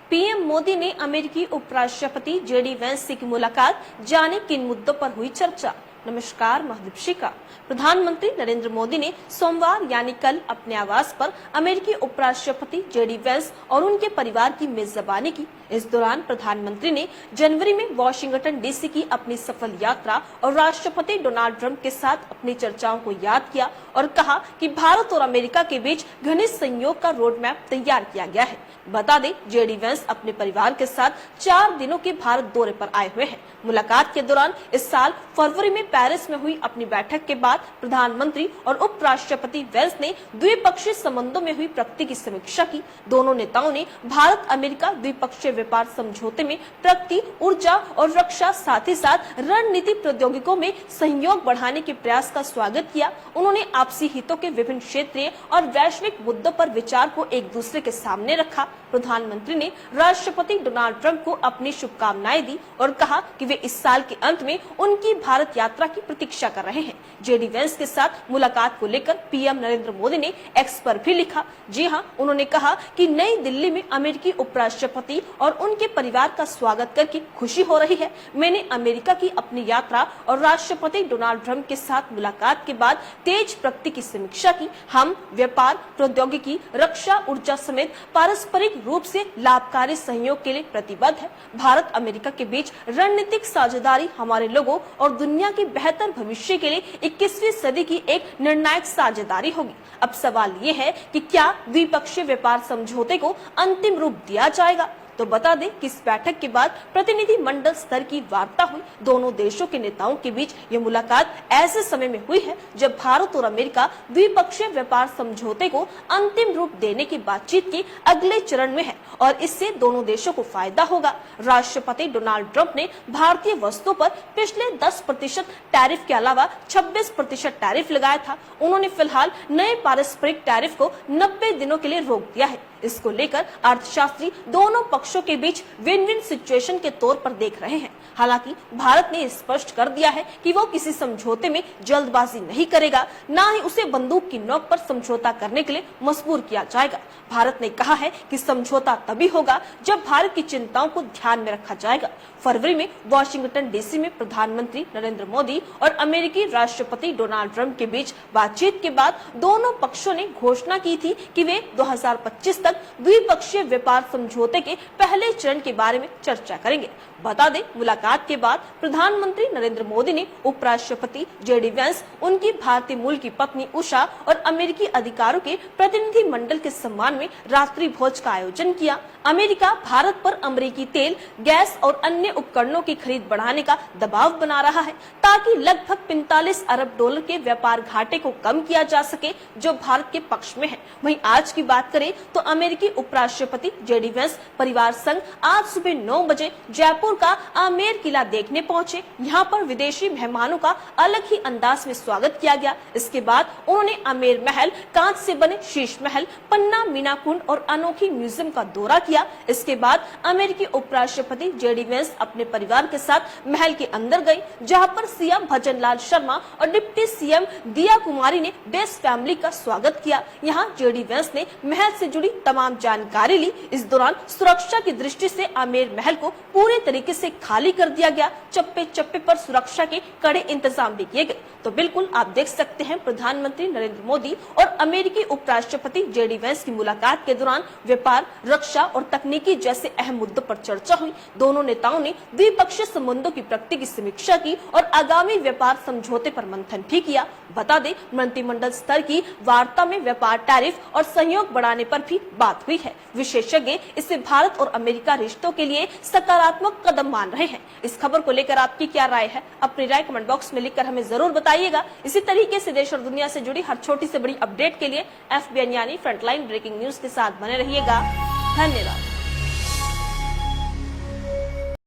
PM Modi ने अमेरिकी उपराष्ट्रपति जेडी वेंस से की मुलाकात, जाने किन मुद्दों पर हुई चर्चा। नमस्कार, मैं दीपिका। प्रधानमंत्री नरेंद्र मोदी ने सोमवार यानी कल अपने आवास पर अमेरिकी उपराष्ट्रपति जेडी वेंस और उनके परिवार की मेजबानी की। इस दौरान प्रधानमंत्री ने जनवरी में वॉशिंगटन डीसी की अपनी सफल यात्रा और राष्ट्रपति डोनाल्ड ट्रंप के साथ अपनी चर्चाओं को याद किया और कहा कि भारत और अमेरिका के बीच घनिष्ठ सहयोग का रोड मैप तैयार किया गया है। बता दें, जेडी वेंस अपने परिवार के साथ 4 दिनों के भारत दौरे पर आए हुए हैं। मुलाकात के दौरान इस साल फरवरी में पेरिस में हुई अपनी बैठक के बाद प्रधानमंत्री और उपराष्ट्रपति वेंस ने द्विपक्षीय संबंधों में हुई प्रगति की समीक्षा की। दोनों नेताओं ने भारत अमेरिका द्विपक्षीय व्यापार समझौते में प्रगति, ऊर्जा और रक्षा, साथ ही साथ रणनीति प्रौद्योगिकों में सहयोग बढ़ाने के प्रयास का स्वागत किया। उन्होंने आपसी हितों के विभिन्न क्षेत्रीय और वैश्विक मुद्दों पर विचार को एक दूसरे के सामने रखा। प्रधानमंत्री ने राष्ट्रपति डोनाल्ड ट्रंप को अपनी शुभकामनाएं दी और कहा कि वे इस साल के अंत में उनकी भारत यात्रा की प्रतीक्षा कर रहे हैं। जेडी वेंस के साथ मुलाकात को लेकर पीएम नरेंद्र मोदी ने एक्स पर भी लिखा। जी हां, उन्होंने कहा कि नई दिल्ली में अमेरिकी उपराष्ट्रपति और उनके परिवार का स्वागत करके खुशी हो रही है। मैंने अमेरिका की अपनी यात्रा और राष्ट्रपति डोनाल्ड ट्रंप के साथ मुलाकात के बाद तेज प्रगति की समीक्षा की। हम व्यापार, प्रौद्योगिकी, रक्षा, ऊर्जा समेत पारस्परिक रूप से लाभकारी सहयोग के लिए प्रतिबद्ध है। भारत अमेरिका के बीच रणनीतिक साझेदारी हमारे लोगों और दुनिया के बेहतर भविष्य के लिए 21वीं सदी की एक निर्णायक साझेदारी होगी। अब सवाल ये है कि क्या द्विपक्षीय व्यापार समझौते को अंतिम रूप दिया जाएगा। तो बता दें कि इस बैठक के बाद प्रतिनिधि मंडल स्तर की वार्ता हुई। दोनों देशों के नेताओं के बीच ये मुलाकात ऐसे समय में हुई है जब भारत और अमेरिका द्विपक्षीय व्यापार समझौते को अंतिम रूप देने की बातचीत के अगले चरण में है और इससे दोनों देशों को फायदा होगा। राष्ट्रपति डोनाल्ड ट्रंप ने भारतीय वस्तुओं पर पिछले 10% टैरिफ के अलावा 26% टैरिफ लगाया था। उन्होंने फिलहाल नए पारस्परिक टैरिफ को 90 दिनों के लिए रोक दिया है। इसको लेकर अर्थशास्त्री दोनों पक्षों के बीच विन विन सिचुएशन के तौर पर देख रहे हैं। हालांकि भारत ने स्पष्ट कर दिया है कि वो किसी समझौते में जल्दबाजी नहीं करेगा, ना ही उसे बंदूक की नोक पर समझौता करने के लिए मजबूर किया जाएगा। भारत ने कहा है कि समझौता तभी होगा जब भारत की चिंताओं को ध्यान में रखा जाएगा। फरवरी में वॉशिंगटन डीसी में प्रधानमंत्री नरेंद्र मोदी और अमेरिकी राष्ट्रपति डोनाल्ड ट्रंप के बीच बातचीत के बाद दोनों पक्षों ने घोषणा की थी कि वे 2025 तक द्विपक्षीय व्यापार समझौते के पहले चरण के बारे में चर्चा करेंगे। बता दें, मुलाकात के बाद प्रधानमंत्री नरेंद्र मोदी ने उपराष्ट्रपति जेडी वेंस, उनकी भारतीय मूल की पत्नी उषा और अमेरिकी अधिकारियों के प्रतिनिधि मंडल के सम्मान में रात्रि भोज का आयोजन किया। अमेरिका भारत पर अमेरिकी तेल, गैस और अन्य उपकरणों की खरीद बढ़ाने का दबाव बना रहा है ताकि लगभग 45 अरब डॉलर के व्यापार घाटे को कम किया जा सके, जो भारत के पक्ष में है। वहीं आज की बात करें तो अमेरिकी उपराष्ट्रपति जेडी वेंस परिवार संग आज सुबह 9 बजे जयपुर का आमेर किला देखने पहुंचे। यहाँ पर विदेशी मेहमानों का अलग ही अंदाज में स्वागत किया गया। इसके बाद उन्होंने आमेर महल, कांच से बने शीश महल, पन्ना मीना कुंड और अनोखी म्यूजियम का दौरा किया। इसके बाद अमेरिकी उपराष्ट्रपति जेडी वेंस अपने परिवार के साथ महल के अंदर गए, जहाँ पर सीएम भजनलाल शर्मा और डिप्टी सीएम दिया कुमारी ने बेस्ट फैमिली का स्वागत किया। यहाँ जेडी वेंस ने महल से जुड़ी तमाम जानकारी ली। इस दौरान सुरक्षा की दृष्टि से आमेर महल को पूरे तरीके से खाली कर दिया गया। चप्पे चप्पे पर सुरक्षा के कड़े इंतजाम भी किए गए। तो बिल्कुल आप देख सकते हैं, प्रधानमंत्री नरेंद्र मोदी और अमेरिकी उपराष्ट्रपति जेडी वेंस की मुलाकात के दौरान व्यापार, रक्षा और तकनीकी जैसे अहम मुद्दों पर चर्चा हुई। दोनों नेताओं ने द्विपक्षीय संबंधों की प्रगति की समीक्षा की और आगामी व्यापार समझौते पर मंथन भी किया। बता दें, मंत्रिमंडल स्तर की वार्ता में व्यापार, टैरिफ और सहयोग बढ़ाने पर भी बात हुई है। विशेषज्ञ इसे भारत और अमेरिका रिश्तों के लिए सकारात्मक कदम मान रहे हैं। इस खबर को लेकर आपकी क्या राय है? अपनी राय कमेंट बॉक्स में लिखकर हमें जरूर बताइएगा। इसी तरीके से देश और दुनिया से जुड़ी हर छोटी से बड़ी अपडेट के लिए FBN यानी फ्रंटलाइन ब्रेकिंग न्यूज के साथ बने रहिएगा। धन्यवाद।